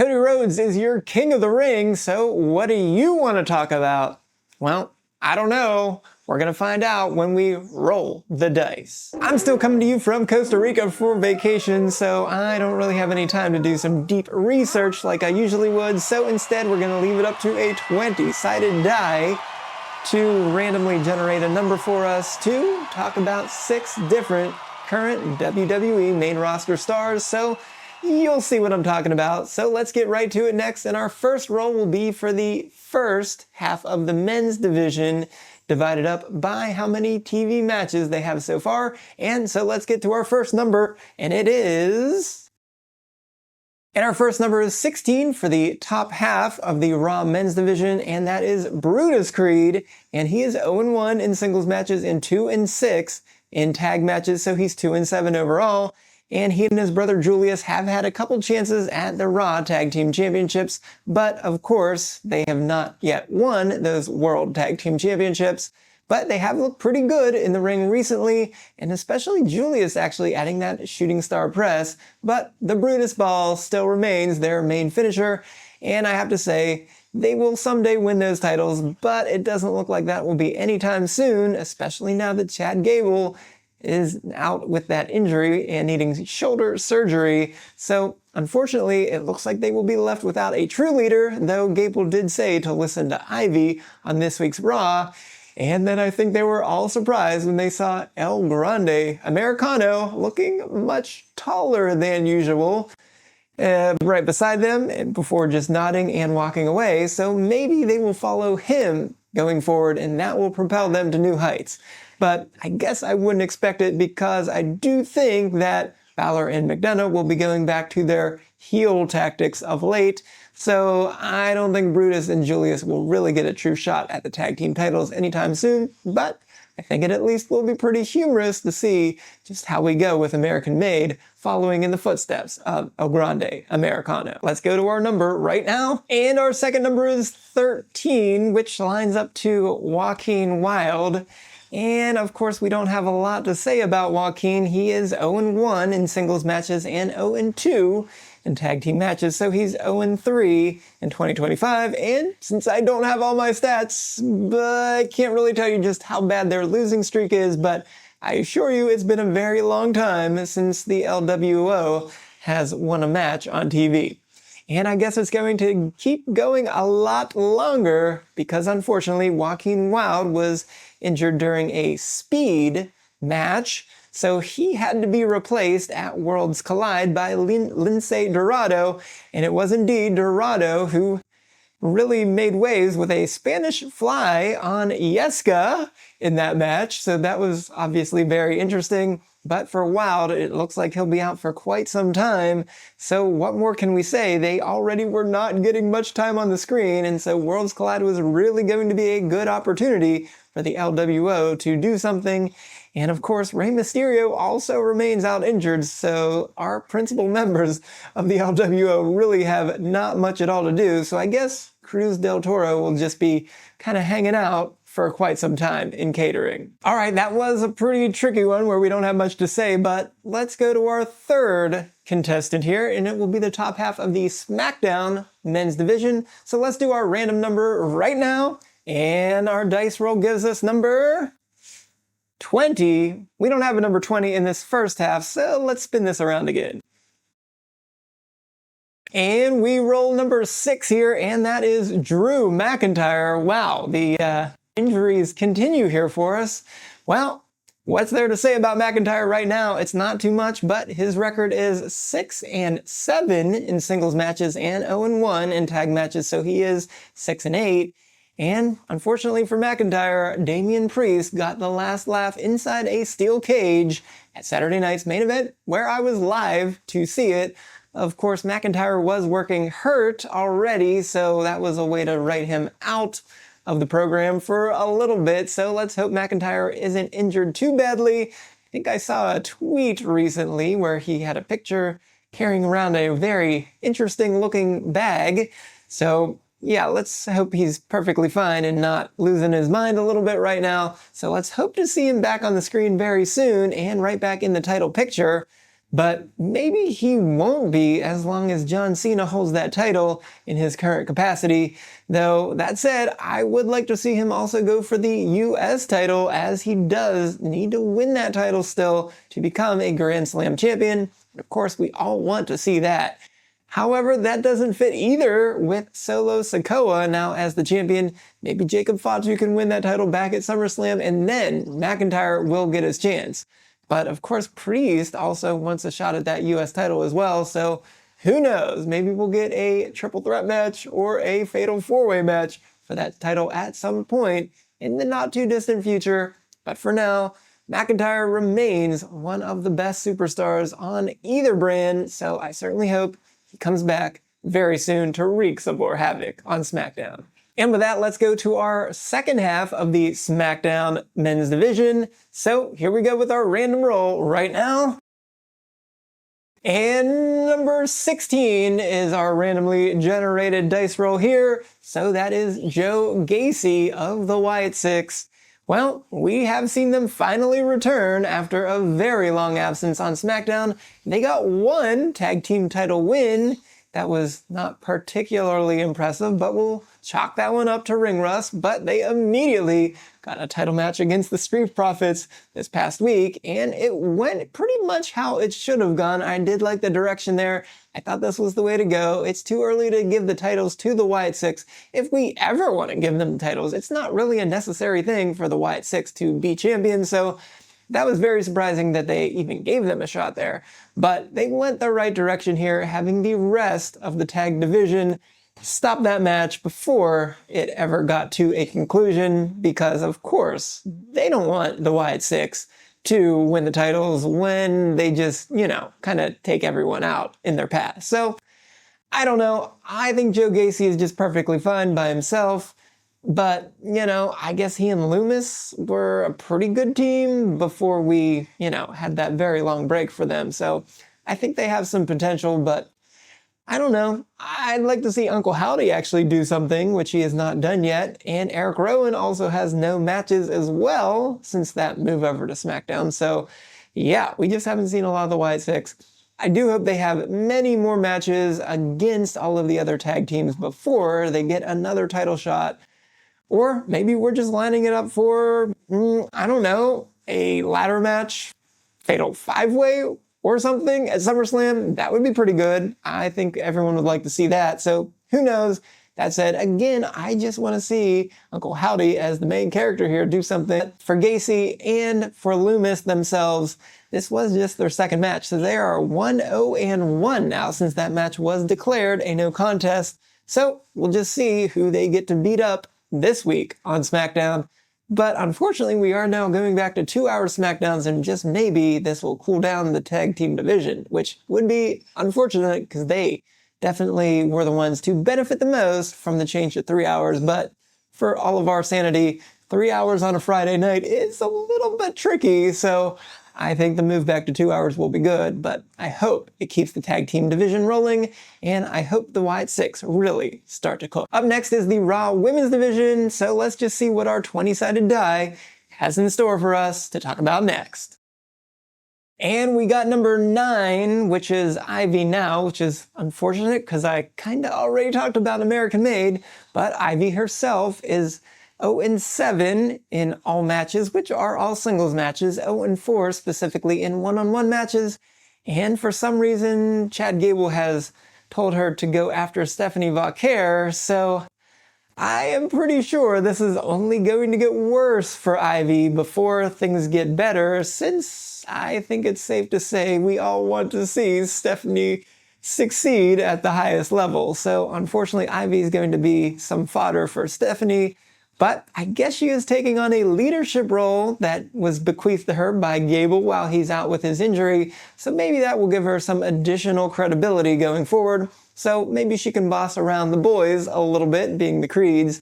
Cody Rhodes is your king of the ring, so what do you want to talk about? Well, I don't know. We're gonna find out when we roll the dice. I'm still coming to you from Costa Rica for vacation, so I don't really have any time to do some deep research like I usually would, so instead we're gonna leave it up to a 20-sided die to randomly generate a number for us to talk about 6 different current WWE main roster stars, so you'll see what I'm talking about. So let's get right to it next, and our first roll will be for the first half of the men's division, divided up by how many TV matches they have so far. And so let's get to our first number, and it is... And our first number is 16 for the top half of the Raw men's division, and that is Brutus Creed, and he is 0-1 in singles matches and 2-6 in tag matches, so he's 2-7 overall. And he and his brother Julius have had a couple chances at the Raw Tag Team Championships, but of course, they have not yet won those World Tag Team Championships. But they have looked pretty good in the ring recently, and especially Julius actually adding that shooting star press. But the Brutus Ball still remains their main finisher, and I have to say, they will someday win those titles, but it doesn't look like that will be anytime soon, especially now that Chad Gable is out with that injury and needing shoulder surgery. So unfortunately, it looks like they will be left without a true leader, though Gable did say to listen to Ivy on this week's Raw. And then I think they were all surprised when they saw El Grande Americano looking much taller than usual right beside them, and before just nodding and walking away. So maybe they will follow him going forward, and that will propel them to new heights. But I guess I wouldn't expect it, because I do think that Balor and McDonough will be going back to their heel tactics of late. So I don't think Brutus and Julius will really get a true shot at the tag team titles anytime soon, but I think it at least will be pretty humorous to see just how we go with American Made following in the footsteps of El Grande Americano. Let's go to our number right now. And our second number is 13, which lines up to Joaquin Wilde. And of course, we don't have a lot to say about Joaquin. He is 0-1 in singles matches and 0-2 in tag team matches, so he's 0-3 in 2025. And since I don't have all my stats, I can't really tell you just how bad their losing streak is, but I assure you it's been a very long time since the LWO has won a match on TV. And I guess it's going to keep going a lot longer, because unfortunately Joaquin Wilde was injured during a speed match, so he had to be replaced at Worlds Collide by Lince Dorado, and it was indeed Dorado who really made waves with a Spanish fly on Yeska in that match, so that was obviously very interesting. But for Wilde, it looks like he'll be out for quite some time, so what more can we say? They already were not getting much time on the screen, and so Worlds Collide was really going to be a good opportunity for the LWO to do something. And of course, Rey Mysterio also remains out injured, so our principal members of the LWO really have not much at all to do, so I guess Cruz del Toro will just be kind of hanging out for quite some time in catering. All right, that was a pretty tricky one where we don't have much to say, but let's go to our third contestant here, and it will be the top half of the SmackDown men's division. So let's do our random number right now, and our dice roll gives us number 20. We don't have a number 20 in this first half, so let's spin this around again. And we roll number 6 here, and that is Drew McIntyre. Wow, the injuries continue here for us. Well, what's there to say about McIntyre right now? It's not too much, but his record is 6-7 in singles matches and 0-1 in tag matches, so he is 6-8. And unfortunately for McIntyre, Damian Priest got the last laugh inside a steel cage at Saturday night's main event, where I was live to see it. Of course, McIntyre was working hurt already, so that was a way to write him out of the program for a little bit. So let's hope McIntyre isn't injured too badly. I think I saw a tweet recently where he had a picture carrying around a very interesting looking bag. So yeah, let's hope he's perfectly fine and not losing his mind a little bit right now. So let's hope to see him back on the screen very soon and right back in the title picture. but maybe he won't be as long as John Cena holds that title in his current capacity. Though, that said, I would like to see him also go for the US title, as he does need to win that title still to become a Grand Slam champion. Of course, we all want to see that. However, that doesn't fit either with Solo Sikoa now as the champion. Maybe Jacob Fatu can win that title back at SummerSlam, and then McIntyre will get his chance. But of course, Priest also wants a shot at that US title as well, so who knows? Maybe we'll get a triple threat match or a fatal four-way match for that title at some point in the not too distant future. But for now, McIntyre remains one of the best superstars on either brand, so I certainly hope he comes back very soon to wreak some more havoc on SmackDown. And with that, let's go to our second half of the SmackDown men's division. So here we go with our random roll right now. And number 16 is our randomly generated dice roll here. So that is Joe Gacy of the Wyatt Six. Well, we have seen them finally return after a very long absence on SmackDown. They got one tag team title win. That was not particularly impressive, but we'll chalk that one up to ring rust. But they immediately got a title match against the Street Profits this past week, and it went pretty much how it should have gone. I did like the direction there. I thought this was the way to go. It's too early to give the titles to the Wyatt Six. If we ever want to give them the titles, it's not really a necessary thing for the Wyatt Six to be champions, so that was very surprising that they even gave them a shot there. But they went the right direction here, having the rest of the tag division stop that match before it ever got to a conclusion, because of course they don't want the Wyatt Six to win the titles when they just, kind of take everyone out in their path. So, I don't know. I think Joe Gacy is just perfectly fine by himself. But, I guess he and Loomis were a pretty good team before we, had that very long break for them. So I think they have some potential, but I don't know. I'd like to see Uncle Howdy actually do something, which he has not done yet. And Eric Rowan also has no matches as well since that move over to SmackDown. So yeah, we just haven't seen a lot of the Wyatt Six. I do hope they have many more matches against all of the other tag teams before they get another title shot. Or maybe we're just lining it up for, I don't know, a ladder match, fatal five-way or something at SummerSlam. That would be pretty good. I think everyone would like to see that. So who knows? That said, again, I just want to see Uncle Howdy as the main character here do something. For Gacy and for Loomis themselves, this was just their second match. So they are 1-0-1 now since that match was declared a no contest. So we'll just see who they get to beat up this week on SmackDown. But unfortunately, we are now going back to 2-hour SmackDowns, and just maybe this will cool down the tag team division, which would be unfortunate because they definitely were the ones to benefit the most from the change to 3 hours. But for all of our sanity, 3 hours on a Friday night is a little bit tricky, so I think the move back to 2 hours will be good, but I hope it keeps the tag team division rolling, and I hope the Wyatt Six really start to cook. Up next is the Raw Women's division, so let's just see what our 20-sided die has in store for us to talk about next. And we got number 9, which is Ivy Now, which is unfortunate because I kind of already talked about American Made, but Ivy herself is 0-7 in all matches, which are all singles matches, 0-4 specifically in one-on-one matches, and for some reason, Chad Gable has told her to go after Stephanie Vauquer, so I am pretty sure this is only going to get worse for Ivy before things get better, since I think it's safe to say we all want to see Stephanie succeed at the highest level. So unfortunately, Ivy is going to be some fodder for Stephanie. But I guess she is taking on a leadership role that was bequeathed to her by Gable while he's out with his injury, so maybe that will give her some additional credibility going forward. So maybe she can boss around the boys a little bit, being the Creeds,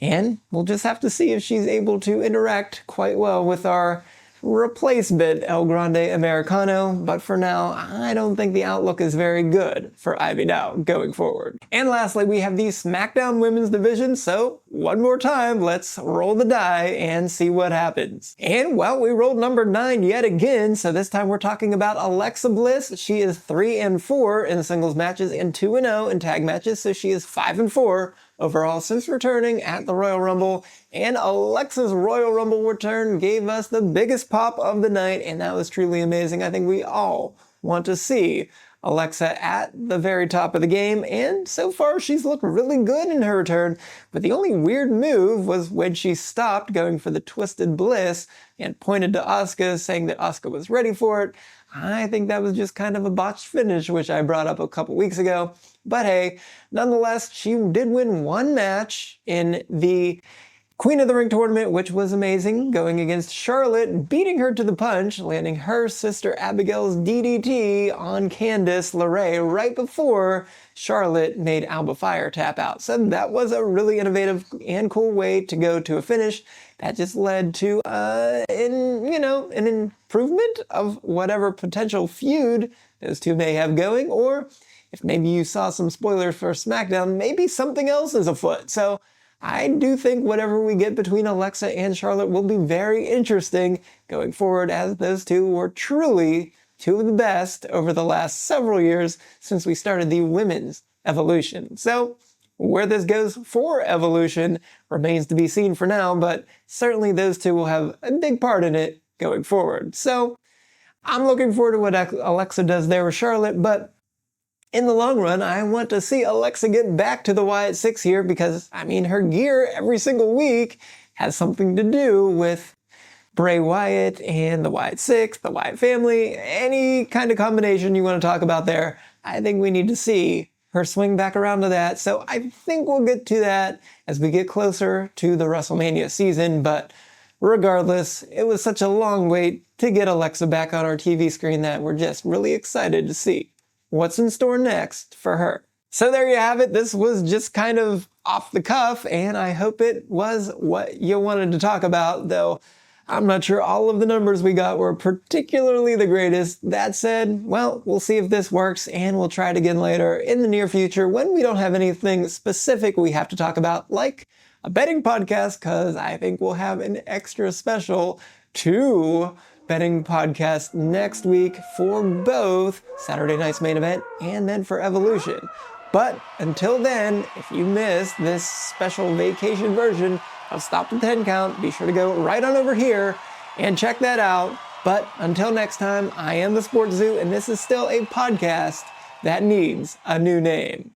and we'll just have to see if she's able to interact quite well with our replacement El Grande Americano, but for now, I don't think the outlook is very good for Ivy Dow going forward. And lastly, we have the SmackDown Women's Division, so one more time, let's roll the die and see what happens. And well, we rolled number 9 yet again, so this time we're talking about Alexa Bliss. She is 3-4 in singles matches and 2-0 in tag matches, so she is 5-4 overall since returning at the Royal Rumble. And Alexa's Royal Rumble return gave us the biggest pop of the night, and that was truly amazing. I think we all want to see Alexa at the very top of the game, and so far she's looked really good in her return, but the only weird move was when she stopped going for the Twisted Bliss and pointed to Asuka, saying that Asuka was ready for it. I think that was just kind of a botched finish, which I brought up a couple weeks ago. But hey, nonetheless, she did win one match in the Queen of the Ring tournament, which was amazing, going against Charlotte, beating her to the punch, landing her sister Abigail's DDT on Candice LeRae right before Charlotte made Alba Fire tap out. So that was a really innovative and cool way to go to a finish. That just led to an improvement of whatever potential feud those two may have going, or if maybe you saw some spoilers for SmackDown, maybe something else is afoot. So I do think whatever we get between Alexa and Charlotte will be very interesting going forward, as those two were truly two of the best over the last several years since we started the women's evolution. So where this goes for Evolution remains to be seen for now, but certainly those two will have a big part in it going forward. So I'm looking forward to what Alexa does there with Charlotte, but in the long run, I want to see Alexa get back to the Wyatt Six here because, I mean, her gear every single week has something to do with Bray Wyatt and the Wyatt Six, the Wyatt family, any kind of combination you want to talk about there. I think we need to see her swing back around to that. So I think we'll get to that as we get closer to the WrestleMania season. But regardless, it was such a long wait to get Alexa back on our TV screen that we're just really excited to see what's in store next for her. So there you have it. This was just kind of off the cuff, and I hope it was what you wanted to talk about, though I'm not sure all of the numbers we got were particularly the greatest. That said, well, we'll see if this works, and we'll try it again later in the near future when we don't have anything specific we have to talk about, like a betting podcast, because I think we'll have an extra special 2 betting podcast next week for both Saturday night's main event and then for Evolution. But until then, if you missed this special vacation version of Stop the 10 Count, be sure to go right on over here and check that out. But until next time, I am the SportsZu, and this is still a podcast that needs a new name.